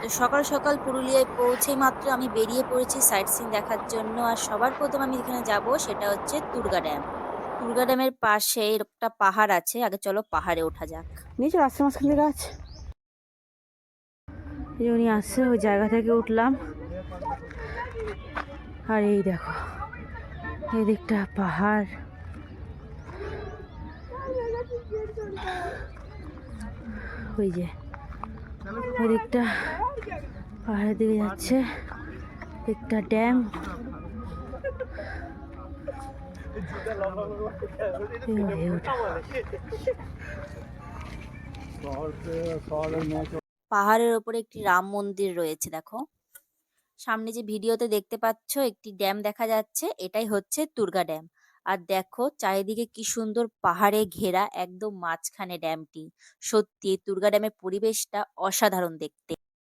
তো সকাল, সকাল পুরুলিয়ায় পৌঁছেই মাত্র আমি বেরিয়ে পড়েছি সাইট সিইং দেখার জন্য। আর সবার ১ম আমি যেখানে যাবো সেটা হচ্ছে তুর্গা ড্যাম। তুর্গা ড্যামের পাশে একটা পাহাড় আছে। আগে চলো পাহাড়ে ওঠা যাক। নিচে রাস্তার মাঝখান থেকে গাছ। এই যে উনি আসছে, ওই জায়গা থেকে উঠলাম। আর এই দেখো, এই দিকটা পাহাড়। ওই যে ওই দিকটা পাহাড়ের দিকে যাচ্ছে, দিকটা ড্যাম। পাহাড়ের ওপরে একটি রাম মন্দির রয়েছে দেখো। সামনে যে ভিডিওতে দেখতে পাচ্ছ একটি ড্যাম দেখা যাচ্ছে, এটাই হচ্ছে তুর্গা ড্যাম। আর দেখো চারিদিকে কি সুন্দর পাহাড়ে ঘেরা, একদম মাঝখানে ড্যামটি। সত্যি তুর্গা ড্যামের পরিবেশটা অসাধারণ দেখতে।